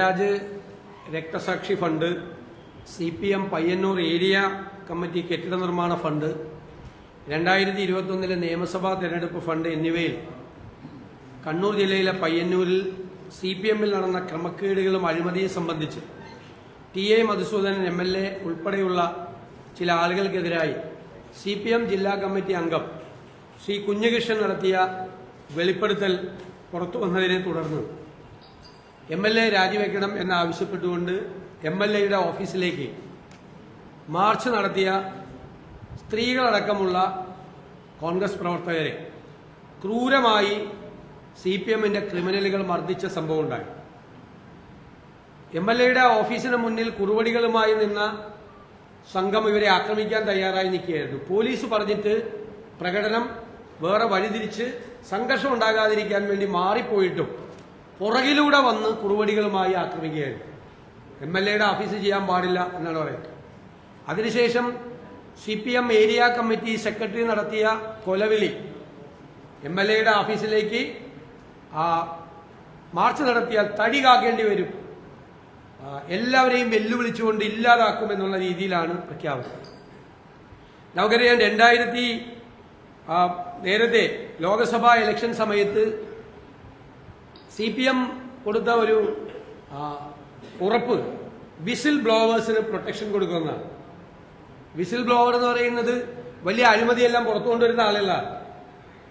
ദേവരാജ് രക്തസാക്ഷി fund, CPM Payyanur area committee കെട്ടിട നിർമ്മാണ ഫണ്ട്, 2021 നിയമസഭാ തെരഞ്ഞെടുപ്പ് ഫണ്ട് എന്നിവയിൽ കണ്ണൂർ ജില്ലയിലെ പയ്യന്നൂരിൽ CPMൽ നടന്ന ക്രമക്കേടുകളും അഴിമതിയും സംബന്ധിച്ച് TA മധുസൂദനൻ MLA ഉൾപ്പെടെയുള്ള ചില ആളുകൾക്കെതിരായി CPM ജില്ലാ കമ്മിറ്റി അംഗം ശ്രീ കുഞ്ഞികൃഷ്ണൻ നടത്തിയ വെളിപ്പെടുത്തൽ പുറത്തു വന്നതിനെ തുടർന്ന് MLA രാജിവെക്കണം എന്നാവശ്യപ്പെട്ടുകൊണ്ട് MLAയുടെ ഓഫീസിലേക്ക് മാർച്ച് നടത്തിയ സ്ത്രീകളടക്കമുള്ള കോൺഗ്രസ് പ്രവർത്തകരെ ക്രൂരമായി CPMന്റെ ക്രിമിനലുകൾ മർദ്ദിച്ച സംഭവമുണ്ടായി. MLAയുടെ ഓഫീസിന് മുന്നിൽ കുറുവടികളുമായി നിന്ന സംഘം ഇവരെ ആക്രമിക്കാൻ തയ്യാറായി നിൽക്കുകയായിരുന്നു. പോലീസ് പറഞ്ഞിട്ട് പ്രകടനം വേറെ വഴിതിരിച്ച് സംഘർഷം ഉണ്ടാകാതിരിക്കാൻ വേണ്ടി മാറിപ്പോയിട്ടും പുറകിലൂടെ വന്ന് കുറുവടികളുമായി ആക്രമിക്കുകയായിരുന്നു. MLAയുടെ ഓഫീസ് ചെയ്യാൻ പാടില്ല എന്നാണ് പറയുന്നത്. അതിനുശേഷം CPM ഏരിയ കമ്മിറ്റി സെക്രട്ടറി നടത്തിയ കൊലവിളി MLAയുടെ ഓഫീസിലേക്ക് മാർച്ച് നടത്തിയാൽ തടി കാക്കേണ്ടി വരും, എല്ലാവരെയും വെല്ലുവിളിച്ചുകൊണ്ട് ഇല്ലാതാക്കുമെന്നുള്ള രീതിയിലാണ് പ്രഖ്യാപനം. നമുക്കറിയാം, നേരത്തെ ലോക്സഭാ ഇലക്ഷൻ സമയത്ത് CPM കൊടുത്ത ഒരു ഉറപ്പ് വിസിൽ ബ്ലോവേഴ്സിന് പ്രൊട്ടക്ഷൻ കൊടുക്കുന്നതാണ്. വിസിൽ ബ്ലോവർ എന്ന് പറയുന്നത് വലിയ അഴിമതിയെല്ലാം പുറത്തു കൊണ്ടുവരുന്ന ആളല്ല.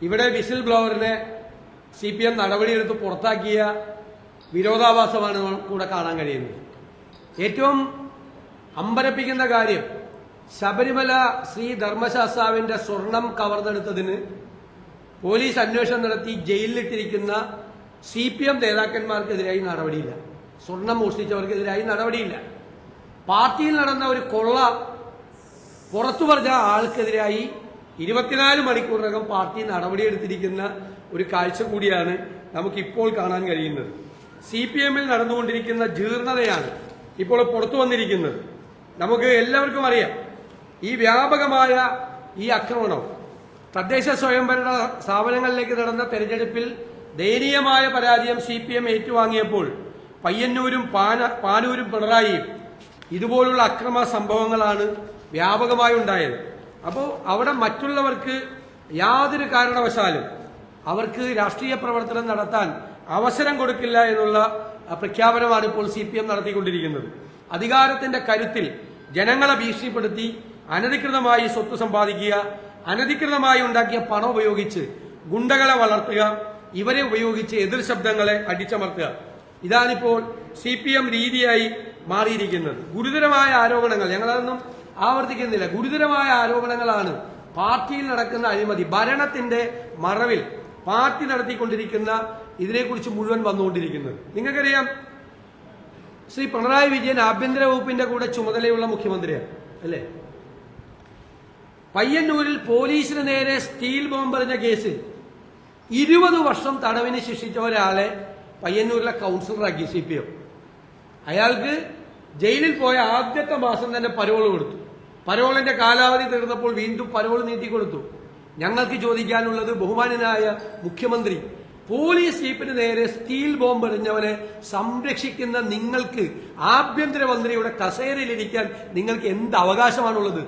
ഇവിടെ വിസിൽ ബ്ലോവറിനെ CPM നടപടിയെടുത്ത് പുറത്താക്കിയ വിരോധാഭാസമാണ് കൂടെ കാണാൻ കഴിയുന്നത്. ഏറ്റവും അമ്പരപ്പിക്കുന്ന കാര്യം, ശബരിമല ശ്രീ ധർമ്മശാസ്താവിന്റെ സ്വർണം കവർന്നെടുത്തതിന് പോലീസ് അന്വേഷണം നടത്തി ജയിലിലിട്ടിരിക്കുന്ന CPM നേതാക്കന്മാർക്കെതിരായി നടപടിയില്ല. സ്വർണം മോഷ്ടിച്ചവർക്കെതിരായി നടപടിയില്ല. പാർട്ടിയിൽ നടന്ന ഒരു കൊള്ള പുറത്തു പറഞ്ഞ ആൾക്കെതിരായി 24 മണിക്കൂറിനകം പാർട്ടി നടപടിയെടുത്തിരിക്കുന്ന ഒരു കാഴ്ച കൂടിയാണ് നമുക്കിപ്പോൾ കാണാൻ കഴിയുന്നത്. CPMൽ നടന്നുകൊണ്ടിരിക്കുന്ന ജീർണതയാണ് ഇപ്പോൾ പുറത്തു വന്നിരിക്കുന്നത്. നമുക്ക് എല്ലാവർക്കും അറിയാം, ഈ വ്യാപകമായ ഈ ആക്രമണം തദ്ദേശ സ്വയംഭരണ സ്ഥാപനങ്ങളിലേക്ക് നടന്ന തെരഞ്ഞെടുപ്പിൽ ദയനീയമായ പരാജയം CPM ഏറ്റുവാങ്ങിയപ്പോൾ പയ്യന്നൂരും പാനൂരും പിണറായിയും ഇതുപോലുള്ള അക്രമ സംഭവങ്ങളാണ് വ്യാപകമായി ഉണ്ടായത്. അപ്പോൾ അവിടെ മറ്റുള്ളവർക്ക് യാതൊരു കാരണവശാലും അവർക്ക് രാഷ്ട്രീയ പ്രവർത്തനം നടത്താൻ അവസരം കൊടുക്കില്ല എന്നുള്ള പ്രഖ്യാപനമാണ് ഇപ്പോൾ CPM നടത്തിക്കൊണ്ടിരിക്കുന്നത്. അധികാരത്തിന്റെ കരുത്തിൽ ജനങ്ങളെ ഭീഷണിപ്പെടുത്തി അനധികൃതമായി സ്വത്ത് സമ്പാദിക്കുക, അനധികൃതമായി ഉണ്ടാക്കിയ പണം ഉപയോഗിച്ച് ഗുണ്ടകളെ വളർത്തുക, ഇവരെ ഉപയോഗിച്ച് എതിർ ശബ്ദങ്ങളെ അടിച്ചമർത്തുക, ഇതാണിപ്പോൾ CPM രീതിയായി മാറിയിരിക്കുന്നത്. ഗുരുതരമായ ആരോപണങ്ങൾ, ഞങ്ങളതൊന്നും ആവർത്തിക്കുന്നില്ല, ഗുരുതരമായ ആരോപണങ്ങളാണ് പാർട്ടിയിൽ നടക്കുന്ന അഴിമതി, ഭരണത്തിന്റെ മറവിൽ പാർട്ടി നടത്തിക്കൊണ്ടിരിക്കുന്ന ഇതിനെക്കുറിച്ച് മുഴുവൻ വന്നുകൊണ്ടിരിക്കുന്നത്. നിങ്ങൾക്കറിയാം, ശ്രീ പിണറായി വിജയൻ ആഭ്യന്തര വകുപ്പിന്റെ കൂടെ ചുമതലയുള്ള മുഖ്യമന്ത്രിയാണ്, അല്ലേ? പയ്യന്നൂരിൽ പോലീസിന് നേരെ സ്റ്റീൽ ബോംബെറിഞ്ഞ കേസിൽ 20 വർഷം തടവിന് ശിക്ഷിച്ച ഒരാളെ പയ്യന്നൂരിലെ കൗൺസിലറാക്കി CPM. അയാൾക്ക് ജയിലിൽ പോയ ആദ്യത്തെ മാസം തന്നെ പരോൾ കൊടുത്തു. പരോളിന്റെ കാലാവധി തീർന്നപ്പോൾ വീണ്ടും പരോൾ നീട്ടിക്കൊടുത്തു. ഞങ്ങൾക്ക് ചോദിക്കാനുള്ളത്, ബഹുമാനനായ മുഖ്യമന്ത്രി, പോലീസ് ജീപ്പിന് നേരെ സ്റ്റീൽ ബോംബ് എറിഞ്ഞവനെ സംരക്ഷിക്കുന്ന നിങ്ങൾക്ക്, ആഭ്യന്തരമന്ത്രിയുടെ കസേരയിലിരിക്കാൻ നിങ്ങൾക്ക് എന്ത് അവകാശമാണുള്ളത്?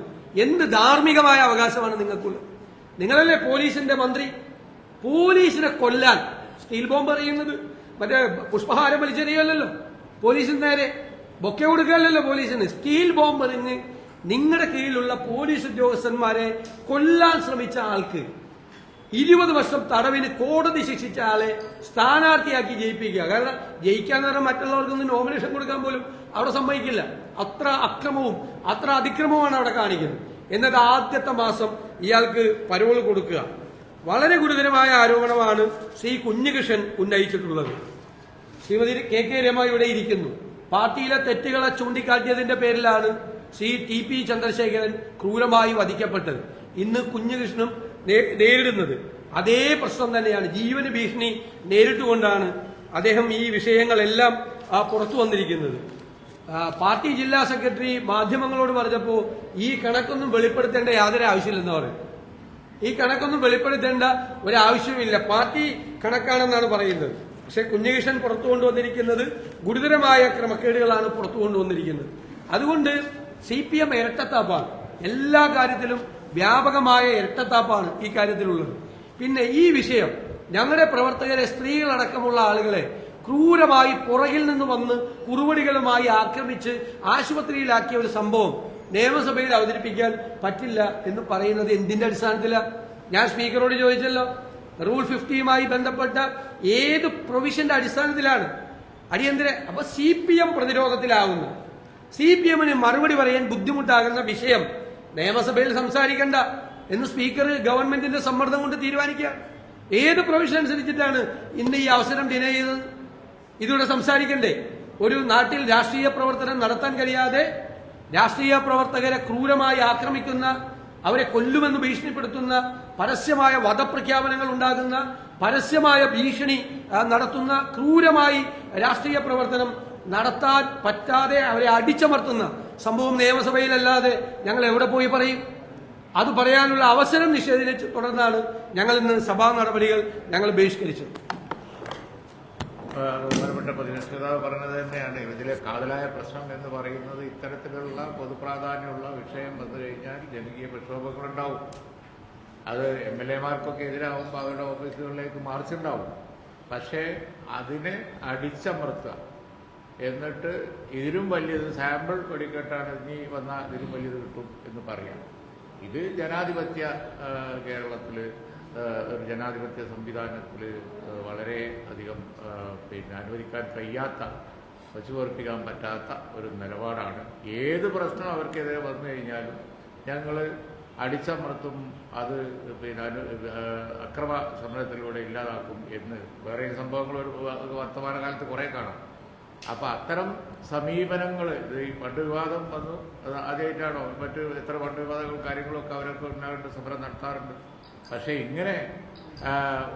എന്ത് ധാർമ്മികമായ അവകാശമാണ് നിങ്ങൾക്കുള്ളത്? നിങ്ങളല്ലേ പോലീസിന്റെ മന്ത്രി. പോലീസിനെ കൊല്ലാൻ സ്റ്റീൽ ബോംബ് എറിയുന്നത് മറ്റേ പുഷ്പഹാരം വലിച്ചെറിയല്ലോ, പോലീസിന് നേരെ ബൊക്കെ കൊടുക്കുകയല്ലോ പോലീസിന്. സ്റ്റീൽ ബോംബ് എറിഞ്ഞ് നിങ്ങളുടെ കീഴിലുള്ള പോലീസ് ഉദ്യോഗസ്ഥന്മാരെ കൊല്ലാൻ ശ്രമിച്ച ആൾക്ക് 20 വർഷം തടവിന് കോടതി ശിക്ഷിച്ച ആളെ സ്ഥാനാർത്ഥിയാക്കി ജയിപ്പിക്കുക. കാരണം ജയിക്കാൻ നേരം മറ്റുള്ളവർക്കൊന്നും നോമിനേഷൻ കൊടുക്കാൻ പോലും അവിടെ സമ്മതിക്കില്ല. അത്ര അക്രമവും അത്ര അതിക്രമവുമാണ് അവിടെ കാണിക്കുന്നത്. എന്നിട്ട് ആദ്യത്തെ മാസം ഇയാൾക്ക് പരോൾ കൊടുക്കുക. വളരെ ഗുരുതരമായ ആരോപണമാണ് ശ്രീ കുഞ്ഞികൃഷ്ണൻ ഉന്നയിച്ചിട്ടുള്ളത്. ശ്രീമതി KK രമ ഇവിടെ ഇരിക്കുന്നു. പാർട്ടിയിലെ തെറ്റുകളെ ചൂണ്ടിക്കാട്ടിയതിന്റെ പേരിലാണ് ശ്രീ TP ചന്ദ്രശേഖരൻ ക്രൂരമായി വധിക്കപ്പെട്ടത്. ഇന്ന് കുഞ്ഞികൃഷ്ണനും നേരിടുന്നത് അതേ പ്രശ്നം തന്നെയാണ്. ജീവന് ഭീഷണി നേരിട്ടുകൊണ്ടാണ് അദ്ദേഹം ഈ വിഷയങ്ങളെല്ലാം പുറത്തു വന്നിരിക്കുന്നത്. പാർട്ടി ജില്ലാ സെക്രട്ടറി മാധ്യമങ്ങളോട് പറഞ്ഞപ്പോൾ ഈ കണക്കൊന്നും വെളിപ്പെടുത്തേണ്ട യാതൊരു ആവശ്യമില്ലെന്ന് പറയും. ഈ കണക്കൊന്നും വെളിപ്പെടുത്തേണ്ട ഒരാവശ്യമില്ല, പാർട്ടി കണക്കാണെന്നാണ് പറയുന്നത്. പക്ഷെ കുഞ്ഞികൃഷ്ണൻ പുറത്തു കൊണ്ടുവന്നിരിക്കുന്നത് ഗുരുതരമായ ക്രമക്കേടുകളാണ് പുറത്തു കൊണ്ടുവന്നിരിക്കുന്നത്. അതുകൊണ്ട് CPM ഇരട്ടത്താപ്പാണ്, എല്ലാ കാര്യത്തിലും വ്യാപകമായ ഇരട്ടത്താപ്പാണ് ഈ കാര്യത്തിലുള്ളത്. പിന്നെ ഈ വിഷയം ഞങ്ങളുടെ പ്രവർത്തകരെ, സ്ത്രീകളടക്കമുള്ള ആളുകളെ ക്രൂരമായി പുറകിൽ നിന്ന് വന്ന് കുറുവടികളുമായി ആക്രമിച്ച് ആശുപത്രിയിലാക്കിയ ഒരു സംഭവം നിയമസഭയിൽ അവതരിപ്പിക്കാൻ പറ്റില്ല എന്ന് പറയുന്നത് എന്തിന്റെ അടിസ്ഥാനത്തിലാണ്? ഞാൻ സ്പീക്കറോട് ചോദിച്ചല്ലോ, റൂൾ 50യുമായി ബന്ധപ്പെട്ട ഏത് പ്രൊവിഷന്റെ അടിസ്ഥാനത്തിലാണ് അടിയന്തര? അപ്പൊ CPM പ്രതിരോധത്തിലാവുന്നു. CPMന് മറുപടി പറയാൻ ബുദ്ധിമുട്ടാകുന്ന വിഷയം നിയമസഭയിൽ സംസാരിക്കണ്ട എന്ന് സ്പീക്കർ ഗവൺമെന്റിന്റെ സമ്മർദ്ദം കൊണ്ട് തീരുമാനിക്കുക. ഏത് പ്രൊവിഷൻ അനുസരിച്ചിട്ടാണ് ഇന്ന് ഈ അവസരം ഡിനൈ ചെയ്തത്? ഇതിലൂടെ സംസാരിക്കണ്ടേ? ഒരു നാട്ടിൽ രാഷ്ട്രീയ പ്രവർത്തനം നടത്താൻ കഴിയാതെ രാഷ്ട്രീയ പ്രവർത്തകരെ ക്രൂരമായി ആക്രമിക്കുന്ന, അവരെ കൊല്ലുമെന്ന് ഭീഷണിപ്പെടുത്തുന്ന, പരസ്യമായ വധപ്രഖ്യാപനങ്ങൾ ഉണ്ടാകുന്ന, പരസ്യമായ ഭീഷണി നടത്തുന്ന, ക്രൂരമായി രാഷ്ട്രീയ പ്രവർത്തനം നടത്താൻ പറ്റാതെ അവരെ അടിച്ചമർത്തുന്ന സംഭവം നിയമസഭയിലല്ലാതെ ഞങ്ങൾ എവിടെ പോയി പറയും? അത് പറയാനുള്ള അവസരം നിഷേധിച്ച് തുടർന്നാണ് ഞങ്ങൾ ഇന്ന് സഭാ നടപടികൾ ഞങ്ങൾ ബഹിഷ്കരിച്ചത്. ബഹുമാനപ്പെട്ട പ്രതിപക്ഷതാവ് പറഞ്ഞത് തന്നെയാണ്. ഇതിലെ കാതലായ പ്രശ്നം എന്ന് പറയുന്നത് ഇത്തരത്തിലുള്ള പൊതുപ്രാധാന്യമുള്ള വിഷയം വന്നു കഴിഞ്ഞാൽ ജനകീയ പ്രക്ഷോഭങ്ങളുണ്ടാവും. അത് MLA-മാർക്കൊക്കെ എതിരാകുമ്പോൾ അവരുടെ ഓഫീസുകളിലേക്ക് മാർച്ചുണ്ടാവും. പക്ഷേ അതിനെ അടിച്ചമർത്തുക, എന്നിട്ട് ഇതിലും വലിയത് സാമ്പിൾ വെടിക്കെട്ടാണ്, ഇനി വന്നാൽ ഇതിലും വലിയത് കിട്ടും എന്ന് പറയാം. ഇത് ജനാധിപത്യ കേരളത്തിൽ, ഒരു ജനാധിപത്യ സംവിധാനത്തിൽ വളരെ അധികം അനുവദിക്കാൻ കഴിയാത്ത, വച്ചുപറപ്പിക്കാൻ പറ്റാത്ത ഒരു നിലപാടാണ്. ഏത് പ്രശ്നം അവർക്കെതിരെ വന്നു കഴിഞ്ഞാലും ഞങ്ങൾ അടിച്ചമർത്തും, അത് അക്രമ സമരത്തിലൂടെ ഇല്ലാതാക്കും എന്ന് വേറെ സംഭവങ്ങൾ ഒരു വർത്തമാനകാലത്ത് കുറേ കാണാം. അപ്പം അത്തരം സമീപനങ്ങൾ, ഈ ഫണ്ട് വിവാദം വന്നു, അത് ആദ്യമായിട്ടാണോ? മറ്റ് എത്ര ഫണ്ട് വിവാദങ്ങളും കാര്യങ്ങളൊക്കെ അവരൊക്കെ ഉണ്ടാകേണ്ട സമരം നടത്താറുണ്ട്. പക്ഷേ ഇങ്ങനെ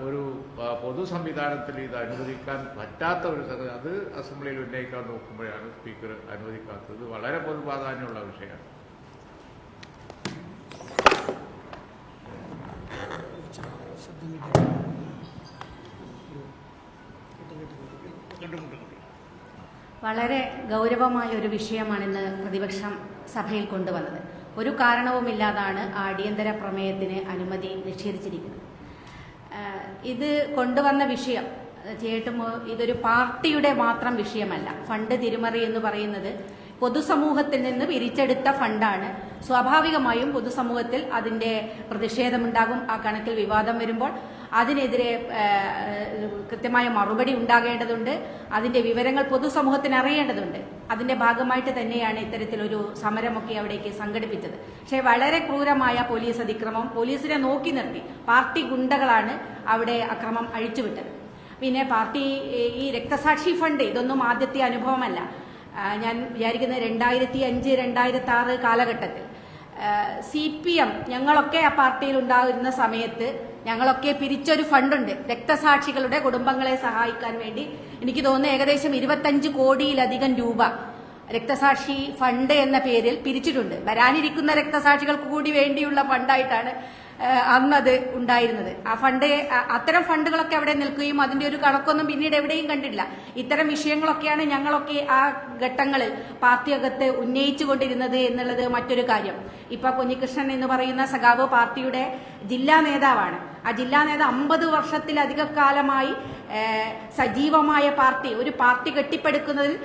ഒരു പൊതു സംവിധാനത്തിൽ ഇത് അനുവദിക്കാൻ പറ്റാത്ത ഒരു സംഗതി, അത് അസംബ്ലിയിൽ ഉന്നയിക്കാൻ നോക്കുമ്പോഴാണ് സ്പീക്കർ അനുവദിക്കാത്തത്. വളരെ പൊതു പ്രാധാന്യമുള്ള വിഷയമാണ്. വളരെ ഗൗരവമായ ഒരു വിഷയമാണ് ഇന്ന് പ്രതിപക്ഷം സഭയിൽ കൊണ്ടുവന്നത്. ഒരു കാരണവുമില്ലാതാണ് അടിയന്തര പ്രമേയത്തിന് അനുമതി നിഷേധിച്ചിരിക്കുന്നത്. ഇത് കൊണ്ടുവന്ന വിഷയം ഇതൊരു പാർട്ടിയുടെ മാത്രം വിഷയമല്ല. ഫണ്ട് തിരിമറി എന്ന് പറയുന്നത് പൊതുസമൂഹത്തിൽ നിന്ന് പിരിച്ചെടുത്ത ഫണ്ടാണ്. സ്വാഭാവികമായും പൊതുസമൂഹത്തിൽ അതിന്റെ പ്രതിഷേധമുണ്ടാകും. ആ കണക്കിൽ വിവാദം വരുമ്പോൾ അതിനെതിരെ കൃത്യമായ മറുപടി ഉണ്ടാകേണ്ടതുണ്ട്. അതിന്റെ വിവരങ്ങൾ പൊതുസമൂഹത്തിന് അറിയേണ്ടതുണ്ട്. അതിന്റെ ഭാഗമായിട്ട് തന്നെയാണ് ഇത്തരത്തിലൊരു സമരമൊക്കെ അവിടേക്ക് സംഘടിപ്പിച്ചത്. പക്ഷേ വളരെ ക്രൂരമായ പോലീസ് അതിക്രമം, പോലീസിനെ നോക്കി നിർത്തി പാർട്ടി ഗുണ്ടകളാണ് അവിടെ അക്രമം അഴിച്ചുവിട്ടത്. പിന്നെ പാർട്ടി ഈ രക്തസാക്ഷി ഫണ്ട് ഇതൊന്നും ആദ്യത്തെ അനുഭവമല്ല. ഞാൻ വിചാരിക്കുന്നത് 2005, 2006 കാലഘട്ടത്തിൽ CPM ഞങ്ങളൊക്കെ ആ പാർട്ടിയിൽ ഉണ്ടാകുന്ന സമയത്ത് ഞങ്ങളൊക്കെ പിരിച്ചൊരു ഫണ്ടുണ്ട് രക്തസാക്ഷികളുടെ കുടുംബങ്ങളെ സഹായിക്കാൻ വേണ്ടി. എനിക്ക് തോന്നുന്നു ഏകദേശം 25 കോടിയിലധികം രൂപ രക്തസാക്ഷി ഫണ്ട് എന്ന പേരിൽ പിരിച്ചിട്ടുണ്ട്. വരാനിരിക്കുന്ന രക്തസാക്ഷികൾക്ക് കൂടി വേണ്ടിയുള്ള ഫണ്ടായിട്ടാണ് അന്നത് ഉണ്ടായിരുന്നത്. ആ ഫണ്ട്, അത്തരം ഫണ്ടുകളൊക്കെ അവിടെ നിൽക്കുകയും അതിന്റെ ഒരു കണക്കൊന്നും പിന്നീട് എവിടെയും കണ്ടില്ല. ഇത്തരം വിഷയങ്ങളൊക്കെയാണ് ഞങ്ങളൊക്കെ ആ ഘട്ടങ്ങളിൽ പാർട്ടിയകത്ത് ഉന്നയിച്ചുകൊണ്ടിരുന്നത് എന്നുള്ളത് മറ്റൊരു കാര്യം. ഇപ്പൊ കുഞ്ഞികൃഷ്ണൻ എന്ന് പറയുന്ന സഖാവ് പാർട്ടിയുടെ ജില്ലാ നേതാവാണ്. ആ ജില്ലാ നേതാവ് 50 വർഷത്തിലധിക കാലമായി സജീവമായ പാർട്ടി, ഒരു പാർട്ടി കെട്ടിപ്പടുക്കുന്നതിൽ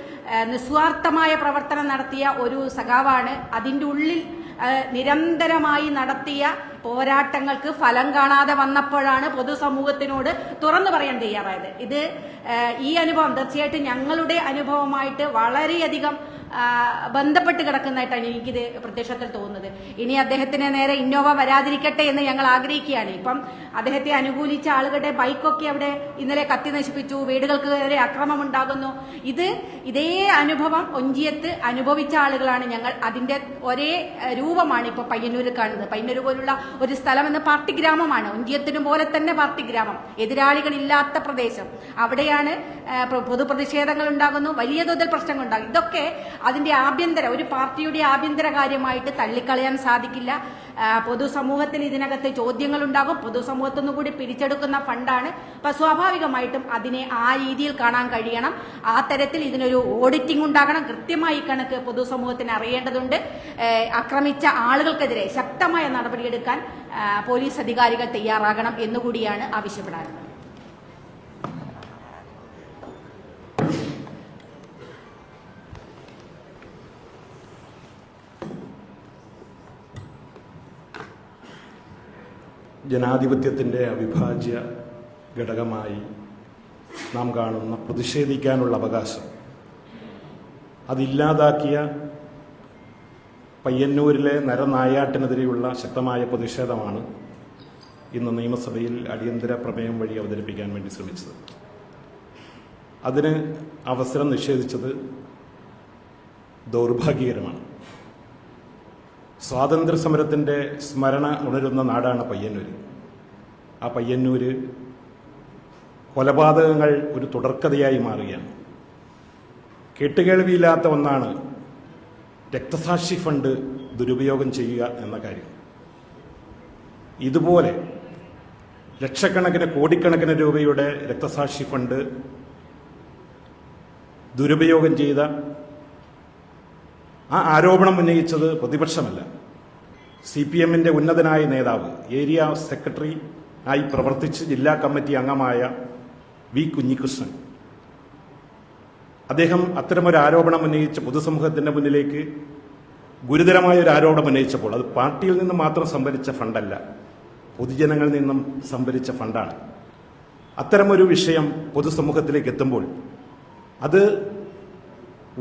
നിസ്വാർത്ഥമായ പ്രവർത്തനം നടത്തിയ ഒരു സഖാവാണ്. അതിന്റെ ഉള്ളിൽ നിരന്തരമായി നടത്തിയ പോരാട്ടങ്ങൾക്ക് ഫലം കാണാതെ വന്നപ്പോഴാണ് പൊതുസമൂഹത്തിനോട് തുറന്നു പറയാൻ തയ്യാറായത്. ഈ അനുഭവം തീർച്ചയായിട്ടും ഞങ്ങളുടെ അനുഭവമായിട്ട് വളരെയധികം ബന്ധപ്പെട്ട് കിടക്കുന്നതായിട്ടാണ് എനിക്കിത് പ്രത്യക്ഷത്തിൽ തോന്നുന്നത്. ഇനി അദ്ദേഹത്തിന് നേരെ ഇന്നോവ വരാതിരിക്കട്ടെ എന്ന് ഞങ്ങൾ ആഗ്രഹിക്കുകയാണ്. ഇപ്പം അദ്ദേഹത്തെ അനുകൂലിച്ച ആളുകളുടെ ബൈക്കൊക്കെ അവിടെ ഇന്നലെ കത്തി നശിപ്പിച്ചു, വീടുകൾക്ക് നേരെ അക്രമം ഉണ്ടാകുന്നു. ഇതേ അനുഭവം ഒഞ്ചിയത്ത് അനുഭവിച്ച ആളുകളാണ് ഞങ്ങൾ. അതിന്റെ ഒരേ രൂപമാണ് ഇപ്പൊ പയ്യന്നൂരിൽ കാണുന്നത്. പയ്യന്നൂർ പോലുള്ള ഒരു സ്ഥലം എന്ന പാർട്ടി ഗ്രാമമാണ്. ഒഞ്ചിയത്തിനും പോലെ തന്നെ പാർട്ടി ഗ്രാമം, എതിരാളികളില്ലാത്ത പ്രദേശം. അവിടെയാണ് പൊതുപ്രതിഷേധങ്ങൾ ഉണ്ടാകുന്നു, വലിയ തോതിൽ പ്രശ്നങ്ങൾ ഉണ്ടാകും. ഇതൊക്കെ അതിന്റെ ഒരു പാർട്ടിയുടെ ആഭ്യന്തര കാര്യമായിട്ട് തള്ളിക്കളയാൻ സാധിക്കില്ല. പൊതുസമൂഹത്തിൽ ഇതിനകത്ത് ചോദ്യങ്ങളുണ്ടാകും. പൊതുസമൂഹത്തിൽ നിന്ന് കൂടി പിരിച്ചെടുക്കുന്ന ഫണ്ടാണ്. അപ്പൊ സ്വാഭാവികമായിട്ടും അതിനെ ആ രീതിയിൽ കാണാൻ കഴിയണം. ആ തരത്തിൽ ഇതിനൊരു ഓഡിറ്റിംഗ് ഉണ്ടാകണം. കൃത്യമായി കണക്ക് പൊതുസമൂഹത്തിന് അറിയേണ്ടതുണ്ട്. ആക്രമിച്ച ആളുകൾക്കെതിരെ ശക്തമായ നടപടിയെടുക്കാൻ പോലീസ് അധികാരികൾ തയ്യാറാകണം എന്നുകൂടിയാണ് ആവശ്യപ്പെടാറുള്ളത്. ജനാധിപത്യത്തിൻ്റെ അവിഭാജ്യ ഘടകമായി നാം കാണുന്ന പ്രതിഷേധിക്കാനുള്ള അവകാശം അതില്ലാതാക്കിയ പയ്യന്നൂരിലെ നരനായാട്ടിനെതിരെയുള്ള ശക്തമായ പ്രതിഷേധമാണ് ഇന്ന് നിയമസഭയിൽ അടിയന്തര പ്രമേയം വഴി അവതരിപ്പിക്കാൻ വേണ്ടി ശ്രമിച്ചത്. അതിന് അവസരം നിഷേധിച്ചത് ദൗർഭാഗ്യകരമാണ്. സ്വാതന്ത്ര്യ സമരത്തിൻ്റെ സ്മരണ ഉണരുന്ന നാടാണ് പയ്യന്നൂർ. ആ പയ്യന്നൂർ കൊലപാതകങ്ങൾ ഒരു തുടർക്കഥയായി മാറുകയാണ്. കേട്ടുകേൾവിയില്ലാത്ത ഒന്നാണ് രക്തസാക്ഷി ഫണ്ട് ദുരുപയോഗം ചെയ്യുക എന്ന കാര്യം. ഇതുപോലെ ലക്ഷക്കണക്കിന് കോടിക്കണക്കിന് രൂപയുടെ രക്തസാക്ഷി ഫണ്ട് ദുരുപയോഗം ചെയ്ത ആ ആരോപണം ഉന്നയിച്ചത് പ്രതിപക്ഷമല്ല, CPM-ന്റെ ഉന്നതനായ നേതാവ്, ഏരിയ സെക്രട്ടറി ആയി പ്രവർത്തിച്ച് ജില്ലാ കമ്മിറ്റി അംഗമായ വി കുഞ്ഞികൃഷ്ണൻ. അദ്ദേഹം അത്തരമൊരു ആരോപണം ഉന്നയിച്ച് പൊതുസമൂഹത്തിന്റെ മുന്നിലേക്ക് ഗുരുതരമായ ഒരു ആരോപണം ഉന്നയിച്ചപ്പോൾ അത് പാർട്ടിയിൽ നിന്ന് മാത്രം സംഭരിച്ച ഫണ്ടല്ല, പൊതുജനങ്ങളിൽ നിന്നും സംഭരിച്ച ഫണ്ടാണ്. അത്തരമൊരു വിഷയം പൊതുസമൂഹത്തിലേക്ക് എത്തുമ്പോൾ അത്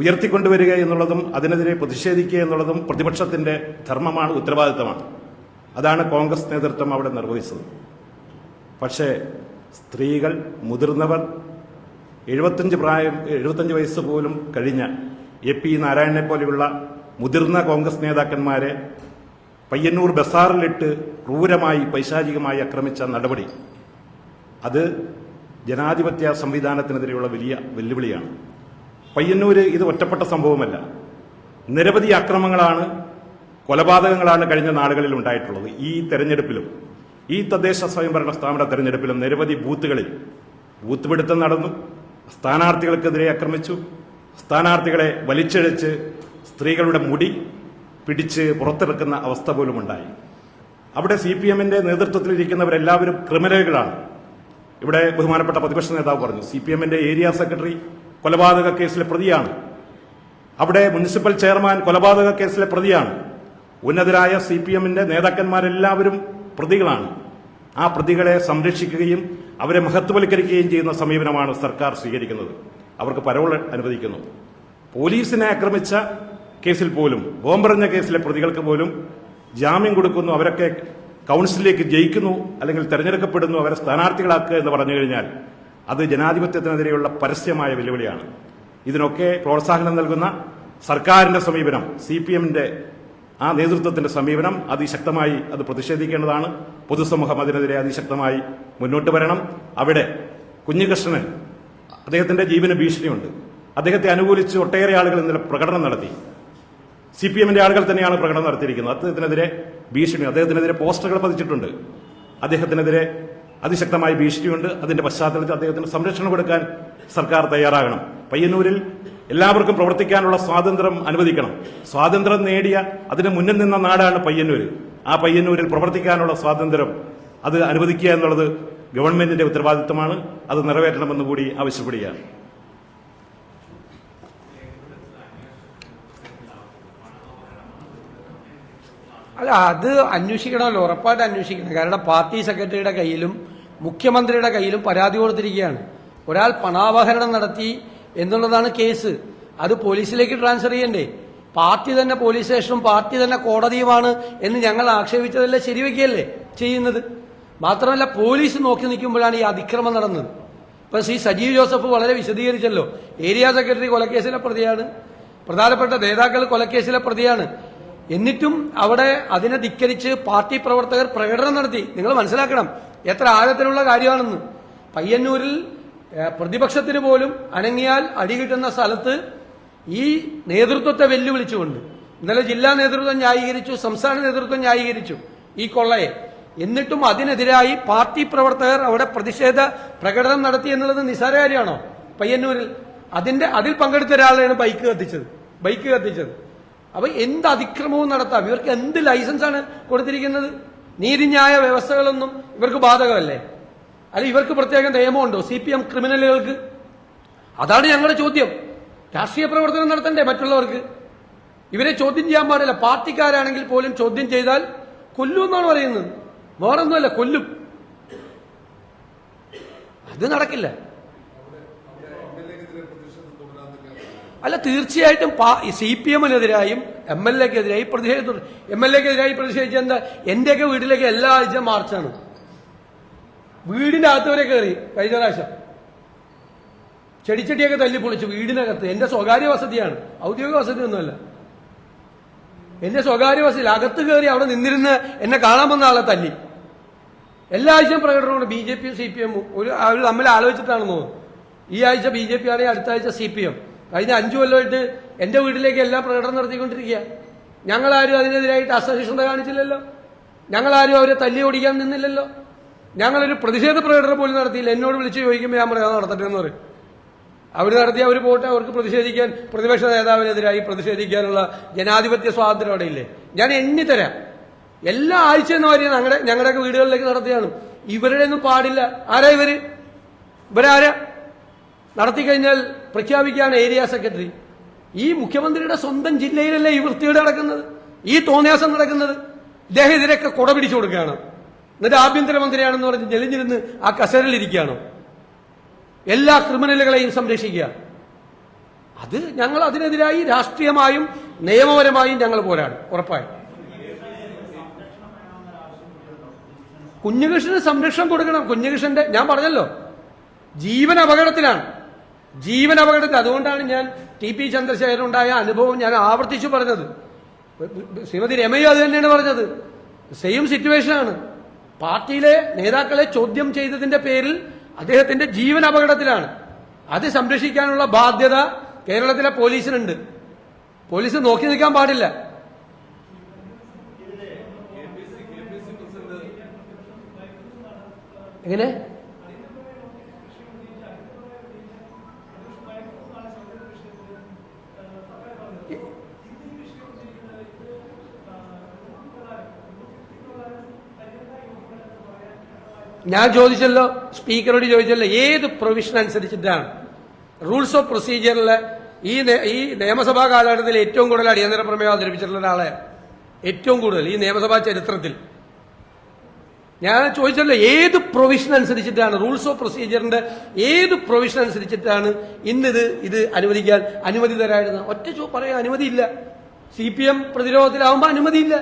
ഉയർത്തിക്കൊണ്ടുവരിക എന്നുള്ളതും അതിനെതിരെ പ്രതിഷേധിക്കുക എന്നുള്ളതും പ്രതിപക്ഷത്തിന്റെ ധർമ്മമാണ്, ഉത്തരവാദിത്തമാണ്. അതാണ് കോൺഗ്രസ് നേതൃത്വം അവിടെ നിർവഹിച്ചത്. പക്ഷേ സ്ത്രീകൾ, മുതിർന്നവർ, 75 വയസ്സ് പോലും കഴിഞ്ഞ AP നാരായണനെ പോലെയുള്ള മുതിർന്ന കോൺഗ്രസ് നേതാക്കന്മാരെ പയ്യന്നൂർ ബസാറിലിട്ട് ക്രൂരമായി പൈശാചികമായി ആക്രമിച്ച നടപടി അത് ജനാധിപത്യ സംവിധാനത്തിനെതിരെയുള്ള വലിയ വെല്ലുവിളിയാണ്. പയ്യന്നൂര് ഇത് ഒറ്റപ്പെട്ട സംഭവമല്ല. നിരവധി ആക്രമണങ്ങളാണ്, കൊലപാതകങ്ങളാണ് കഴിഞ്ഞ നാളുകളിൽ ഉണ്ടായിട്ടുള്ളത്. ഈ തെരഞ്ഞെടുപ്പിലും, ഈ തദ്ദേശ സ്വയംഭരണ സ്ഥാപന തെരഞ്ഞെടുപ്പിലും നിരവധി ബൂത്തുകളിൽ ബൂത്ത് പിടുത്തം നടന്നു, സ്ഥാനാർത്ഥികൾക്കെതിരെ ആക്രമിച്ചു, സ്ഥാനാർത്ഥികളെ വലിച്ചിഴച്ച് സ്ത്രീകളുടെ മുടി പിടിച്ച് പുറത്തിറക്കുന്ന അവസ്ഥ പോലും ഉണ്ടായി. അവിടെ CPM-ന്റെ നേതൃത്വത്തിലിരിക്കുന്നവരെല്ലാവരും ക്രിമിനലുകളാണ്. ഇവിടെ ബഹുമാനപ്പെട്ട പ്രതിപക്ഷ നേതാവ് പറഞ്ഞു, CPM-ന്റെ ഏരിയ സെക്രട്ടറി കൊലപാതക കേസിലെ പ്രതിയാണ്. അവിടെ മുനിസിപ്പൽ ചെയർമാൻ കൊലപാതക കേസിലെ പ്രതിയാണ്. ഉന്നതരായ CPM-ന്റെ നേതാക്കന്മാരെല്ലാവരും പ്രതികളാണ്. ആ പ്രതികളെ സംരക്ഷിക്കുകയും അവരെ മഹത്വവൽക്കരിക്കുകയും ചെയ്യുന്ന സമീപനമാണ് സർക്കാർ സ്വീകരിക്കുന്നത്. അവർക്ക് പരോൾ അനുവദിക്കുന്നു. പോലീസിനെ ആക്രമിച്ച കേസിൽ പോലും, ബോംബെറിഞ്ഞ കേസിലെ പ്രതികൾക്ക് പോലും ജാമ്യം കൊടുക്കുന്നു. അവരൊക്കെ കൗൺസിലിലേക്ക് ജയിക്കുന്നു, അല്ലെങ്കിൽ തെരഞ്ഞെടുക്കപ്പെടുന്നു, അവരെ സ്ഥാനാർത്ഥികളാക്കുക എന്ന് പറഞ്ഞു കഴിഞ്ഞാൽ അത് ജനാധിപത്യത്തിനെതിരെയുള്ള പരസ്യമായ വെല്ലുവിളിയാണ്. ഇതിനൊക്കെ പ്രോത്സാഹനം നൽകുന്ന സർക്കാരിന്റെ സമീപനം, CPM-ന്റെ ആ നേതൃത്വത്തിന്റെ സമീപനം അതിശക്തമായി അത് പ്രതിഷേധിക്കേണ്ടതാണ്. പൊതുസമൂഹം അതിനെതിരെ അതിശക്തമായി മുന്നോട്ട് വരണം. അവിടെ കുഞ്ഞികൃഷ്ണന് അദ്ദേഹത്തിന്റെ ജീവന് ഭീഷണിയുണ്ട്. അദ്ദേഹത്തെ അനുകൂലിച്ച് ഒട്ടേറെ ആളുകൾ ഇന്നലെ പ്രകടനം നടത്തി. CPM-ന്റെ ആളുകൾ തന്നെയാണ് പ്രകടനം നടത്തിയിരിക്കുന്നത്. അദ്ദേഹത്തിനെതിരെ ഭീഷണി, അദ്ദേഹത്തിനെതിരെ പോസ്റ്ററുകൾ പതിച്ചിട്ടുണ്ട്. അദ്ദേഹത്തിനെതിരെ അതിശക്തമായ ഭീഷണിയുണ്ട്. അതിന്റെ പശ്ചാത്തലത്തിൽ അദ്ദേഹത്തിന് സംരക്ഷണം കൊടുക്കാൻ സർക്കാർ തയ്യാറാകണം. പയ്യന്നൂരിൽ എല്ലാവർക്കും പ്രവർത്തിക്കാനുള്ള സ്വാതന്ത്ര്യം അനുവദിക്കണം. സ്വാതന്ത്ര്യം നേടിയ, അതിന് മുന്നിൽ നിന്ന നാടാണ് പയ്യന്നൂർ. ആ പയ്യന്നൂരിൽ പ്രവർത്തിക്കാനുള്ള സ്വാതന്ത്ര്യം അത് അനുവദിക്കുക എന്നുള്ളത് ഗവൺമെന്റിന്റെ ഉത്തരവാദിത്തമാണ്. അത് നിറവേറ്റണമെന്ന് കൂടി ആവശ്യപ്പെടുകയാണ്. അല്ല, അത് അന്വേഷിക്കണമല്ലോ, ഉറപ്പായിട്ട് അന്വേഷിക്കണം. കാരണം പാർട്ടി സെക്രട്ടറിയുടെ കയ്യിലും മുഖ്യമന്ത്രിയുടെ കയ്യിലും പരാതി കൊടുത്തിരിക്കുകയാണ്. ഒരാൾ പണാപഹരണം നടത്തി എന്നുള്ളതാണ് കേസ്. അത് പോലീസിലേക്ക് ട്രാൻസ്ഫർ ചെയ്യണ്ടേ? പാർട്ടി തന്നെ പോലീസ് സ്റ്റേഷനും പാർട്ടി തന്നെ കോടതിയുമാണ് എന്ന് ഞങ്ങൾ ആക്ഷേപിച്ചതല്ലേ ശരിവെക്കുകയല്ലേ ചെയ്യുന്നത്. മാത്രമല്ല, പോലീസ് നോക്കി നിൽക്കുമ്പോഴാണ് ഈ അതിക്രമം നടന്നത്. ഇപ്പൊ സജീവ് ജോസഫ് വളരെ വിശദീകരിച്ചല്ലോ. ഏരിയ സെക്രട്ടറി കൊലക്കേസിലെ പ്രതിയാണ്, പ്രധാനപ്പെട്ട നേതാക്കൾ കൊലക്കേസിലെ പ്രതിയാണ്. എന്നിട്ടും അവിടെ അതിനെ ധിക്കരിച്ച് പാർട്ടി പ്രവർത്തകർ പ്രകടനം നടത്തി. നിങ്ങൾ മനസ്സിലാക്കണം എത്ര ആഴത്തിലുള്ള കാര്യമാണെന്ന്. പയ്യന്നൂരിൽ പ്രതിപക്ഷത്തിന് പോലും അനങ്ങിയാൽ അടി കിട്ടുന്ന സ്ഥലത്ത് ഈ നേതൃത്വത്തെ വെല്ലുവിളിച്ചുകൊണ്ട് ഇന്നലെ ജില്ലാ നേതൃത്വം ന്യായീകരിച്ചു, സംസ്ഥാന നേതൃത്വം ന്യായീകരിച്ചു ഈ കൊള്ളയെ. എന്നിട്ടും അതിനെതിരായി പാർട്ടി പ്രവർത്തകർ അവിടെ പ്രതിഷേധ പ്രകടനം നടത്തി എന്നുള്ളത് നിസ്സാര കാര്യമാണോ? പയ്യന്നൂരിൽ അതിൽ പങ്കെടുത്ത ഒരാളെയാണ് ബൈക്ക് കത്തിച്ചത്. അപ്പൊ എന്ത് അതിക്രമവും നടത്താം. ഇവർക്ക് എന്ത് ലൈസൻസാണ് കൊടുത്തിരിക്കുന്നത്? നീതിന്യായ വ്യവസ്ഥകളൊന്നും ഇവർക്ക് ബാധകമല്ലേ? അല്ല, ഇവർക്ക് പ്രത്യേക നിയമമുണ്ടോ CPM ക്രിമിനലുകൾക്ക്? അതാണ് ഞങ്ങളുടെ ചോദ്യം. രാഷ്ട്രീയ പ്രവർത്തനം നടത്തണ്ടേ മറ്റുള്ളവർക്ക്? ഇവരെ ചോദ്യം ചെയ്യാൻ പാടില്ല. പാർട്ടിക്കാരാണെങ്കിൽ പോലും ചോദ്യം ചെയ്താൽ കൊല്ലും എന്നാണ് പറയുന്നത്. വേറൊന്നുമല്ല, കൊല്ലും. അത് നടക്കില്ല. അല്ല, തീർച്ചയായിട്ടും CPM-നെതിരായും MLA-ക്കെതിരായി പ്രതിഷേധിച്ചു. MLA-ക്കെതിരായി പ്രതിഷേധിച്ച എന്താ? എന്റെയൊക്കെ വീട്ടിലേക്ക് എല്ലാ ആഴ്ച മാർച്ചാണ്. വീടിന്റെ അകത്ത് വരെ കയറി കഴിഞ്ഞ പ്രാവശ്യം. ചെടിച്ചട്ടിയൊക്കെ തല്ലി പൊളിച്ചു വീടിനകത്ത്. എന്റെ സ്വകാര്യ വസതിയാണ്, ഔദ്യോഗിക വസതി ഒന്നുമല്ല. എന്റെ സ്വകാര്യ വസതിയിൽ അകത്ത് കയറി അവിടെ നിന്നിരുന്ന് എന്നെ കാണാൻ വന്ന ആളെ തല്ലി. എല്ലാ ആഴ്ചയും പ്രകടനമുണ്ട്. BJP-യും CPM-ഉം അവർ തമ്മിൽ ആലോചിച്ചിട്ടാണെന്ന് തോന്നുന്നു. ഈ ആഴ്ച BJP ആണെങ്കിൽ അടുത്ത ആഴ്ച CPM. കഴിഞ്ഞ 5 കൊല്ലമായിട്ട് എന്റെ വീട്ടിലേക്ക് എല്ലാം പ്രകടനം നടത്തിക്കൊണ്ടിരിക്കുക. ഞങ്ങളാരും അതിനെതിരായിട്ട് അസഹിഷ്ണുത കാണിച്ചില്ലല്ലോ. ഞങ്ങളാരും അവരെ തല്ലി ഓടിക്കാൻ നിന്നില്ലല്ലോ. ഞങ്ങളൊരു പ്രതിഷേധ പ്രകടനം പോലും നടത്തിയില്ല. എന്നോട് വിളിച്ച് ചോദിക്കുമ്പോൾ ഞാൻ പറയാം നടത്തട്ടെ എന്ന് പറയും. അവർ നടത്തിയ അവർ പോട്ടെ. അവർക്ക് പ്രതിഷേധിക്കാൻ, പ്രതിപക്ഷ നേതാവിനെതിരായി പ്രതിഷേധിക്കാനുള്ള ജനാധിപത്യ സ്വാതന്ത്ര്യം അവിടെ ഇല്ലേ? ഞാൻ എണ്ണി തരാം. എല്ലാ ആഴ്ചയെന്ന് പറയുന്നത് ഞങ്ങളുടെയൊക്കെ വീടുകളിലേക്ക് നടത്തിയാണ്. ഇവരുടെ ഒന്നും പാടില്ല. ആരാ ഇവരാരാ? നടത്തിക്കഴിഞ്ഞാൽ പ്രഖ്യാപിക്കുകയാണ് ഏരിയ സെക്രട്ടറി. ഈ മുഖ്യമന്ത്രിയുടെ സ്വന്തം ജില്ലയിലല്ലേ ഈ വൃത്തികേട് നടക്കുന്നത്, ഈ തോന്നിയാസം നടക്കുന്നത്? ഇദ്ദേഹം ഇതിനൊക്കെ കുട പിടിച്ചു കൊടുക്കുകയാണ്. എന്നിട്ട് ആഭ്യന്തരമന്ത്രിയാണെന്ന് പറഞ്ഞ് ജലിഞ്ഞിരുന്ന് ആ കസേരയിലിരിക്കുകയാണോ? എല്ലാ ക്രിമിനലുകളെയും സംരക്ഷിക്കുക. ഞങ്ങൾ അതിനെതിരായി രാഷ്ട്രീയമായും നിയമപരമായും ഞങ്ങൾ പോരാടും, ഉറപ്പായും. കുഞ്ഞുകൃഷ്ണന് സംരക്ഷണം കൊടുക്കണം. കുഞ്ഞുകൃഷ്ണന്റെ, ഞാൻ പറഞ്ഞല്ലോ, ജീവൻ അപകടത്തിലാണ്. അതുകൊണ്ടാണ് ഞാൻ TP ചന്ദ്രശേഖരനുണ്ടായ അനുഭവം ഞാൻ ആവർത്തിച്ചു പറഞ്ഞത്. ശ്രീമതി രമയും അത് തന്നെയാണ് പറഞ്ഞത്. സെയിം സിറ്റുവേഷനാണ്. പാർട്ടിയിലെ നേതാക്കളെ ചോദ്യം ചെയ്തതിന്റെ പേരിൽ അദ്ദേഹത്തിന്റെ ജീവൻ അപകടത്തിലാണ്. അത് സംരക്ഷിക്കാനുള്ള ബാധ്യത കേരളത്തിലെ പോലീസിനുണ്ട്. പോലീസ് നോക്കി നിൽക്കാൻ പാടില്ല. എങ്ങനെ? ഞാൻ ചോദിച്ചല്ലോ, സ്പീക്കറോട് ചോദിച്ചല്ലോ, ഏത് പ്രൊവിഷൻ അനുസരിച്ചിട്ടാണ് റൂൾസ് ഓഫ് പ്രൊസീജിയറിലെ ഈ നിയമസഭാ കാലഘട്ടത്തിൽ ഏറ്റവും കൂടുതൽ അടിയന്തര പ്രമേയം അവതരിപ്പിച്ചിട്ടുള്ള ഒരാളെ, ഏറ്റവും കൂടുതൽ ഈ നിയമസഭാ ചരിത്രത്തിൽ ഞാൻ ചോദിച്ചല്ലോ, ഏത് പ്രൊവിഷൻ അനുസരിച്ചിട്ടാണ്, റൂൾസ് ഓഫ് പ്രൊസീജിയറിന്റെ ഏത് പ്രൊവിഷൻ അനുസരിച്ചിട്ടാണ് ഇത് അനുവദിക്കാൻ അനുമതി തരായിരുന്നത്? ഒറ്റ പറയാൻ അനുമതിയില്ല. CPM പ്രതിരോധത്തിലാവുമ്പോൾ അനുമതിയില്ല,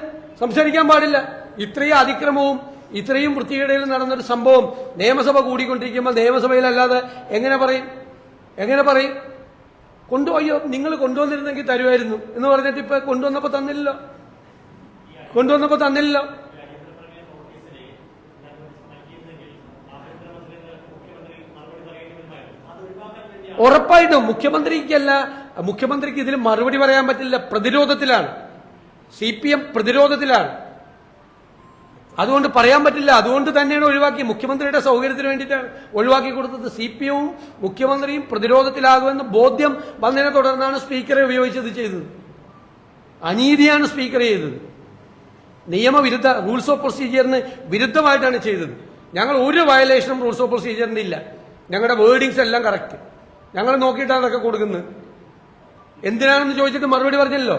സംസാരിക്കാൻ പാടില്ല. ഇത്രയും അതിക്രമവും ഇത്രയും വൃത്തികേടുകൾ നടന്നൊരു സംഭവം നിയമസഭ കൂടിക്കൊണ്ടിരിക്കുമ്പോൾ നിയമസഭയിലല്ലാതെ എങ്ങനെ പറയും? കൊണ്ടുപോയോ, നിങ്ങൾ കൊണ്ടുവന്നിരുന്നെങ്കിൽ തരുമായിരുന്നു എന്ന് പറഞ്ഞിട്ട് ഇപ്പൊ കൊണ്ടുവന്നപ്പോ തന്നില്ലല്ലോ. ഉറപ്പായിട്ടും മുഖ്യമന്ത്രിക്ക് ഇതിൽ മറുപടി പറയാൻ പറ്റില്ല. പ്രതിരോധത്തിലാണ്, CPM പ്രതിരോധത്തിലാണ്. അതുകൊണ്ട് പറയാൻ പറ്റില്ല. അതുകൊണ്ട് തന്നെയാണ് ഒഴിവാക്കി, മുഖ്യമന്ത്രിയുടെ സൗകര്യത്തിന് വേണ്ടിയിട്ടാണ് ഒഴിവാക്കി കൊടുത്തത്. CPM-ഉം മുഖ്യമന്ത്രിയും പ്രതിരോധത്തിലാകുമെന്ന് ബോധ്യം വന്നതിനെ തുടർന്നാണ് സ്പീക്കറെ ഉപയോഗിച്ചത് ചെയ്തത്. അനീതിയാണ് സ്പീക്കർ ചെയ്തത്. നിയമവിരുദ്ധ, റൂൾസ് ഓഫ് പ്രൊസീജിയറിന് വിരുദ്ധമായിട്ടാണ് ചെയ്തത്. ഞങ്ങൾ ഒരു വയലേഷനും റൂൾസ് ഓഫ് പ്രൊസീജിയറിന്റെ ഇല്ല. ഞങ്ങളുടെ വേർഡിങ്സ് എല്ലാം കറക്റ്റ്. ഞങ്ങൾ നോക്കിയിട്ടാണ് അതൊക്കെ കൊടുക്കുന്നത്. എന്തിനാണെന്ന് ചോദിച്ചിട്ട് മറുപടി പറഞ്ഞല്ലോ.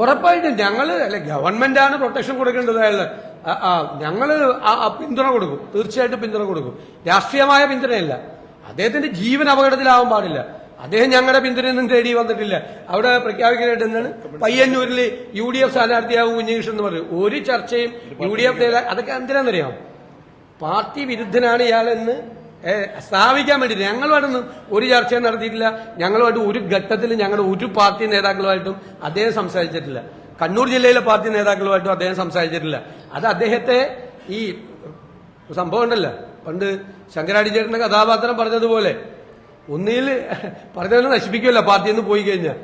ഉറപ്പായിട്ടും ഞങ്ങൾ ഗവൺമെന്റാണ് പ്രൊട്ടക്ഷൻ കൊടുക്കേണ്ടത്. ഞങ്ങൾ പിന്തുണ കൊടുക്കും, തീർച്ചയായിട്ടും പിന്തുണ കൊടുക്കും. രാഷ്ട്രീയമായ പിന്തുണയല്ല. അദ്ദേഹത്തിന്റെ ജീവൻ അപകടത്തിലാവാൻ പാടില്ല. അദ്ദേഹം ഞങ്ങളുടെ പിന്തുണയൊന്നും തേടി വന്നിട്ടില്ല. അവിടെ പ്രഖ്യാപിക്കാനായിട്ട് എന്താണ്, പയ്യന്നൂരിൽ UDF സ്ഥാനാർത്ഥിയാവും കുഞ്ഞികൃഷ്ണൻ എന്ന് പറയും. ഒരു ചർച്ചയും UDF അതൊക്കെ എന്തിനാണെന്നറിയാം? പാർട്ടി വിരുദ്ധനാണ് ഇയാളെന്ന് സ്ഥാപിക്കാൻ വേണ്ടി ഞങ്ങളുമായിട്ടൊന്നും ഒരു ചർച്ചയും നടത്തിയിട്ടില്ല. ഞങ്ങളുമായിട്ട് ഒരു ഘട്ടത്തിൽ ഞങ്ങളുടെ ഒരു പാർട്ടി നേതാക്കളുമായിട്ടും അദ്ദേഹം സംസാരിച്ചിട്ടില്ല. കണ്ണൂർ ജില്ലയിലെ പാർട്ടി നേതാക്കളുമായിട്ടും അദ്ദേഹം സംസാരിച്ചിട്ടില്ല. അത് അദ്ദേഹത്തെ ഈ സംഭവം ഉണ്ടല്ലോ, പണ്ട് ശങ്കരാടിച്ചേട്ടന്റെ കഥാപാത്രം പറഞ്ഞതുപോലെ ഒന്നിൽ പറഞ്ഞവനെ നശിപ്പിക്കുമല്ലോ പാർട്ടിയിൽ നിന്ന് പോയി കഴിഞ്ഞാൽ.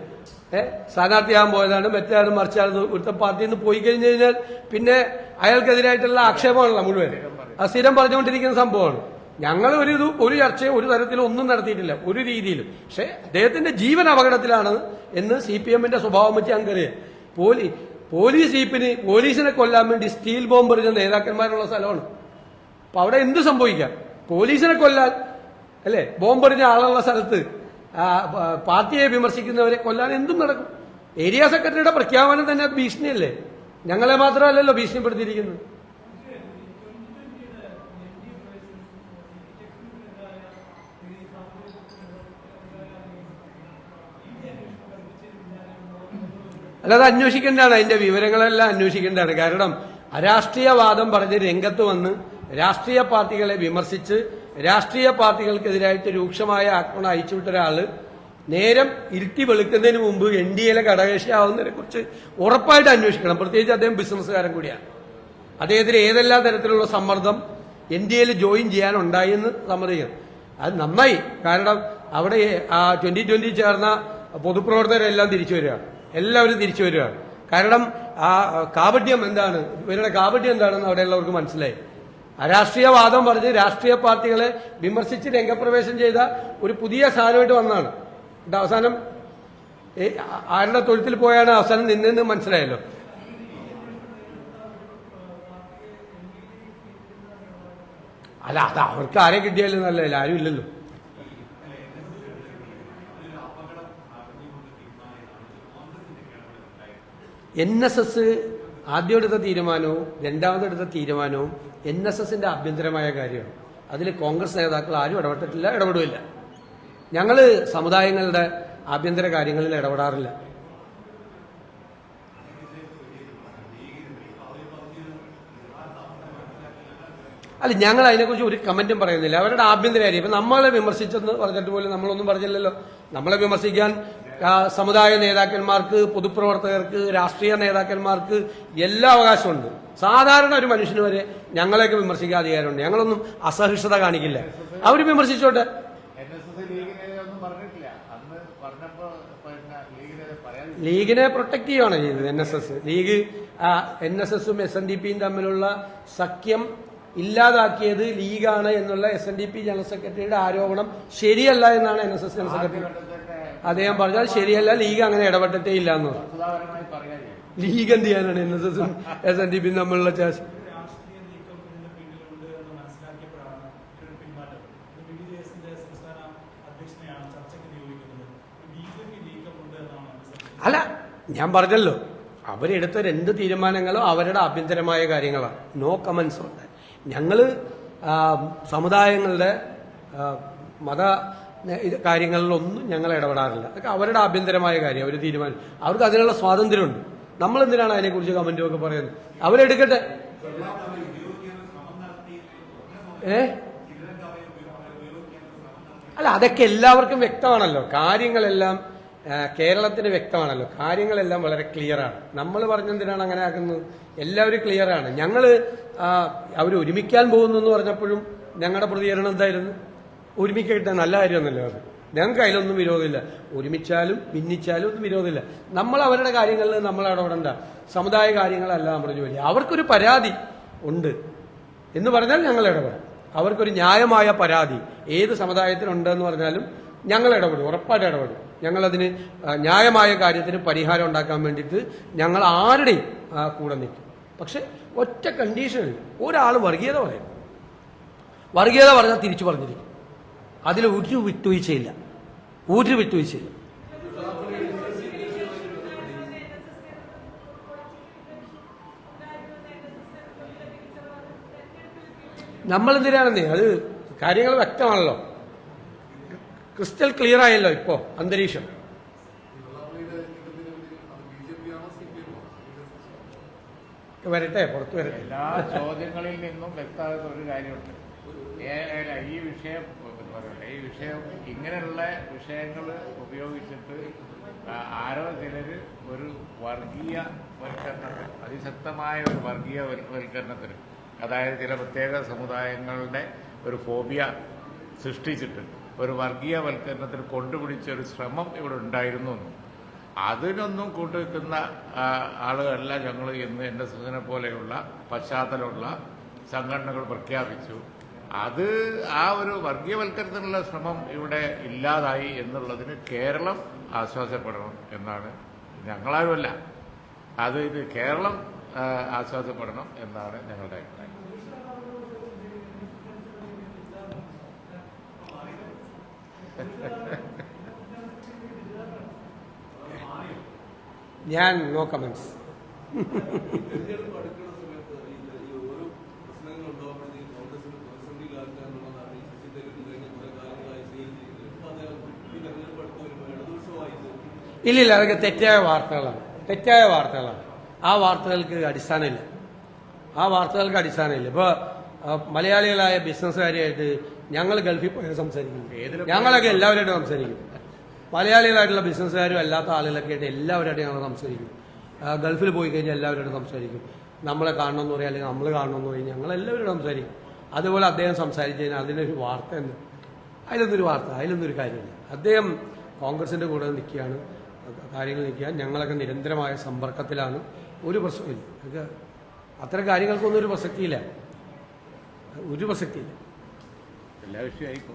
സ്ഥാനാർത്ഥിയാകാൻ പോയതാണ്, മറ്റാണ് മറിച്ചാണ് ഒരുത്ത പാർട്ടിയിൽ നിന്ന് പോയി കഴിഞ്ഞു കഴിഞ്ഞാൽ പിന്നെ അയാൾക്കെതിരായിട്ടുള്ള ആക്ഷേപമാണല്ലോ മുഴുവൻ. അത് സ്ഥിരം പറഞ്ഞുകൊണ്ടിരിക്കുന്ന സംഭവമാണ്. ഞങ്ങൾ ഒരു ചർച്ചയും ഒരു തരത്തിലും ഒന്നും നടത്തിയിട്ടില്ല ഒരു രീതിയിലും. പക്ഷെ അദ്ദേഹത്തിന്റെ ജീവൻ അപകടത്തിലാണ് എന്ന് CPM-ന്റെ സ്വഭാവം വെച്ച് ഞങ്ങൾക്കറിയാം. പോലീസ് ജീപ്പിന് പോലീസിനെ കൊല്ലാൻ വേണ്ടി സ്റ്റീൽ ബോംബ് എറിഞ്ഞ നേതാക്കന്മാരുള്ള സ്ഥലമാണ്. അപ്പൊ അവിടെ എന്ത് സംഭവിക്കാം? പോലീസിനെ കൊല്ലാൻ അല്ലെ ബോംബെറിഞ്ഞ ആളുള്ള സ്ഥലത്ത് പാർട്ടിയെ വിമർശിക്കുന്നവരെ കൊല്ലാൻ എന്തും നടക്കും. ഏരിയ സെക്രട്ടറിയുടെ പ്രഖ്യാപനം തന്നെ ഭീഷണിയല്ലേ? ഞങ്ങളെ മാത്രമല്ലല്ലോ ഭീഷണിപ്പെടുത്തിയിരിക്കുന്നത്. അല്ലാതെ അന്വേഷിക്കേണ്ടതാണ്, അതിന്റെ വിവരങ്ങളെല്ലാം അന്വേഷിക്കേണ്ടതാണ്. കാരണം അരാഷ്ട്രീയവാദം പറഞ്ഞ് രംഗത്ത് വന്ന് രാഷ്ട്രീയ പാർട്ടികളെ വിമർശിച്ച് രാഷ്ട്രീയ പാർട്ടികൾക്കെതിരായിട്ട് രൂക്ഷമായ ആക്രമണം അയച്ചുവിട്ട ഒരാള് നേരം ഇരുട്ടി വെളുക്കുന്നതിന് മുമ്പ് NDA-യിലെ ഘടകകക്ഷിയാവുന്നതിനെ കുറിച്ച് ഉറപ്പായിട്ട് അന്വേഷിക്കണം. പ്രത്യേകിച്ച് അദ്ദേഹം ബിസിനസ്സുകാരൻ കൂടിയാണ്. അദ്ദേഹത്തിന് ഏതെല്ലാം തരത്തിലുള്ള സമ്മർദ്ദം NDA-യിൽ ജോയിൻ ചെയ്യാനുണ്ടായി എന്ന് സമ്മതിക്കണം. അത് നന്നായി. കാരണം അവിടെ 2020 ചേർന്ന പൊതുപ്രവർത്തകരെല്ലാം തിരിച്ചു വരികയാണ്, എല്ലാവരും തിരിച്ചു വരികയാണ്. കാരണം ആ കാപട്യം എന്താണ്, ഇവരുടെ കാപട്യം എന്താണെന്ന് അവിടെയുള്ളവർക്ക് മനസ്സിലായി. അരാഷ്ട്രീയവാദം പറഞ്ഞ് രാഷ്ട്രീയ പാർട്ടികളെ വിമർശിച്ച് രംഗപ്രവേശം ചെയ്ത ഒരു പുതിയ സാധനമായിട്ട് വന്നതാണ്. ഇത് അവസാനം ആരുടെ തൊഴുത്തിൽ പോയാണ് അവസാനം നിന്നെന്ന് മനസ്സിലായല്ലോ. അല്ല, അത് അവർക്ക് ആരെ കിട്ടിയാലും നല്ലതല്ല, ആരും ഇല്ലല്ലോ. NSS ആദ്യം എടുത്ത തീരുമാനവും രണ്ടാമതെടുത്ത തീരുമാനവും NSS-ന്റെ ആഭ്യന്തരമായ കാര്യമാണ്. അതിൽ കോൺഗ്രസ് നേതാക്കൾ ആരും ഇടപെട്ടിട്ടില്ല, ഇടപെടില്ല. ഞങ്ങൾ സമുദായങ്ങളുടെ ആഭ്യന്തര കാര്യങ്ങളിൽ ഇടപെടാറില്ല. അല്ല, ഞങ്ങൾ അതിനെക്കുറിച്ച് ഒരു കമന്റും പറയുന്നില്ല. അവരുടെ ആഭ്യന്തര കാര്യം ഇപ്പൊ നമ്മളെ വിമർശിച്ചെന്ന് പറഞ്ഞിട്ട് പോലും നമ്മളൊന്നും പറഞ്ഞില്ലല്ലോ. നമ്മളെ വിമർശിക്കാൻ സമുദായ നേതാക്കന്മാർക്ക്, പൊതുപ്രവർത്തകർക്ക്, രാഷ്ട്രീയ നേതാക്കന്മാർക്ക് എല്ലാ അവകാശമുണ്ട്. സാധാരണ ഒരു മനുഷ്യന് വരെ ഞങ്ങളെയൊക്കെ വിമർശിക്കാൻ അധികാരമുണ്ട്. ഞങ്ങളൊന്നും അസഹിഷ്ണുത കാണിക്കില്ല. അവർ വിമർശിച്ചോട്ടെ. ലീഗിനെ പ്രൊട്ടക്ട് ചെയ്യുകയാണ് ചെയ്തത് NSS. ലീഗ് NSS-ഉം SNDP-യും തമ്മിലുള്ള സഖ്യം ഇല്ലാതാക്കിയത് ലീഗാണ് എന്നുള്ള SNDP ജനറൽ സെക്രട്ടറിയുടെ ആരോപണം ശരിയല്ല എന്നാണ് NSS ജനറൽ സെക്രട്ടറി അദ്ദേഹം പറഞ്ഞാൽ ശരിയല്ല. ലീഗ് അങ്ങനെ ഇടപെട്ടിട്ടേ ഇല്ല എന്ന് പറഞ്ഞു. ലീഗ് എന്ത് ചെയ്യാനാണ് NSS-ഉം SNDP-യും തമ്മിലുള്ള ചർച്ച? അല്ല, ഞാൻ പറഞ്ഞല്ലോ, അവരെടുത്ത 2 തീരുമാനങ്ങളും അവരുടെ ആഭ്യന്തരമായ കാര്യങ്ങളാണ്. നോ കമന്റ്സ് ഉണ്ട്. ഞങ്ങള് സമുദായങ്ങളുടെ മത കാര്യങ്ങളിലൊന്നും ഞങ്ങൾ ഇടപെടാറില്ല. അതൊക്കെ അവരുടെ ആഭ്യന്തരമായ കാര്യം, അവർ തീരുമാനം, അവർക്ക് അതിനുള്ള സ്വാതന്ത്ര്യമുണ്ട്. നമ്മൾ എന്തിനാണ് അതിനെക്കുറിച്ച് കമന്റും ഒക്കെ പറയുന്നത്? അവരെടുക്കട്ടെ. അല്ല, അതൊക്കെ എല്ലാവർക്കും വ്യക്തമാണല്ലോ. കാര്യങ്ങളെല്ലാം കേരളത്തിന് വ്യക്തമാണല്ലോ. കാര്യങ്ങളെല്ലാം വളരെ ക്ലിയറാണ്. നമ്മൾ പറഞ്ഞെന്തിനാണ് അങ്ങനെ ആക്കുന്നത്? എല്ലാവരും ക്ലിയറാണ്. ഞങ്ങൾ അവർ ഒരുമിക്കാൻ പോകുന്നു എന്ന് പറഞ്ഞപ്പോഴും ഞങ്ങളുടെ പ്രതികരണം എന്തായിരുന്നു? ഒരുമിക്കട്ടെ, നല്ല കാര്യമൊന്നുമല്ലോ അത്. ഞങ്ങൾക്ക് അതിലൊന്നും വിരോധമില്ല. ഒരുമിച്ചാലും ഭിന്നിച്ചാലും ഒന്നും വിരോധമില്ല. നമ്മൾ അവരുടെ കാര്യങ്ങളിൽ നമ്മൾ ഇടപെടേണ്ട. സമുദായ കാര്യങ്ങളല്ല നമ്മുടെ ജോലി. അവർക്കൊരു പരാതി ഉണ്ട് എന്ന് പറഞ്ഞാൽ ഞങ്ങൾ ഇടപെടാം. അവർക്കൊരു ന്യായമായ പരാതി ഏത് സമുദായത്തിനുണ്ടെന്ന് പറഞ്ഞാലും ഞങ്ങൾ ഇടപെടും, ഉറപ്പായിട്ട് ഇടപെടും. ഞങ്ങളതിന് ന്യായമായ കാര്യത്തിന് പരിഹാരം ഉണ്ടാക്കാൻ വേണ്ടിയിട്ട് ഞങ്ങൾ ആരുടെയും കൂടെ നിൽക്കും. പക്ഷെ ഒറ്റ കണ്ടീഷനിൽ ഒരാൾ വർഗീയത പറയും. വർഗീയത പറഞ്ഞാൽ തിരിച്ചു പറഞ്ഞിരിക്കും. അതിൽ ഒരു വിട്ടുവീഴ്ചയില്ല, ഒരു വിട്ടുവീഴ്ചയില്ല. നമ്മളെന്തിനാണെന്നേ, അത് കാര്യങ്ങൾ വ്യക്തമാണല്ലോ, ക്രിസ്റ്റൽ ക്ലിയർ ആയല്ലോ ഇപ്പോ അന്തരീക്ഷം. വരട്ടെ, പുറത്തു വരട്ടെ. എല്ലാ ചോദ്യങ്ങളിൽ നിന്നും വ്യക്തമാകുന്ന ഒരു കാര്യമുണ്ട്. ഈ വിഷയം പറയട്ടെ, ഈ വിഷയം ഇങ്ങനെയുള്ള വിഷയങ്ങൾ ഉപയോഗിച്ചിട്ട് ആരോ ചിലര് ഒരു വർഗീയവൽക്കരണത്തിന്, അതിശക്തമായ ഒരു വർഗീയവൽക്കരണത്തിന്, അതായത് ചില പ്രത്യേക സമുദായങ്ങളുടെ ഒരു ഫോബിയ സൃഷ്ടിച്ചിട്ട് ഒരു വർഗീയവൽക്കരണത്തിന് കൊണ്ടുപിടിച്ച ഒരു ശ്രമം ഇവിടെ ഉണ്ടായിരുന്നു. അതിനൊന്നും കൂട്ടുവെക്കുന്ന ആളുകളല്ല ഞങ്ങൾ ഇന്ന് NSSനെ പോലെയുള്ള പശ്ചാത്തലമുള്ള സംഘടനകൾ പ്രഖ്യാപിച്ചു. അത് ആ ഒരു വർഗീയവൽക്കരണത്തിനുള്ള ശ്രമം ഇവിടെ ഇല്ലാതായി എന്നുള്ളതിന് കേരളം ആശ്വാസപ്പെടണം എന്നാണ്, ഞങ്ങളാരുമല്ല, ഇത് കേരളം ആശ്വാസപ്പെടണം എന്നാണ് ഞങ്ങളുടെ അഭിപ്രായം. ഞാൻ നോ കമന്റ്സ്. ഇല്ലില്ല, അതൊക്കെ തെറ്റായ വാർത്തകളാണ്. ആ വാർത്തകൾക്ക് അടിസ്ഥാനമില്ല. ഇപ്പൊ മലയാളികളായ ബിസിനസ്സുകാരുമായിട്ട് ഞങ്ങൾ ഗൾഫിൽ പോയാൽ സംസാരിക്കും, ഞങ്ങളൊക്കെ എല്ലാവരുമായിട്ട് സംസാരിക്കും. മലയാളികളായിട്ടുള്ള ബിസിനസ്സുകാരും അല്ലാത്ത ആളുകളൊക്കെ ആയിട്ട് എല്ലാവരുമായിട്ട് ഞങ്ങൾ സംസാരിക്കും. ഗൾഫിൽ പോയി കഴിഞ്ഞാൽ എല്ലാവരോടും സംസാരിക്കും. നമ്മളെ കാണണമെന്ന് പറയാം, അല്ലെങ്കിൽ നമ്മൾ കാണണമെന്ന് പറയും, ഞങ്ങൾ എല്ലാവരോടും സംസാരിക്കും. അതുപോലെ അദ്ദേഹം സംസാരിച്ചു കഴിഞ്ഞാൽ അതിനൊരു വാർത്ത ഉണ്ട്, അതിലൊന്നൊരു കാര്യമില്ല. അദ്ദേഹം കോൺഗ്രസിന്റെ കൂടെ നിൽക്കുകയാണ്, കാര്യങ്ങൾ നിൽക്കുക. ഞങ്ങളൊക്കെ നിരന്തരമായ സമ്പർക്കത്തിലാണ്. ഒരു പ്രശ്നമില്ല. അത്തരം കാര്യങ്ങൾക്കൊന്നും ഒരു പ്രസക്തിയില്ല. എല്ലാ വിഷയമായിക്കോ.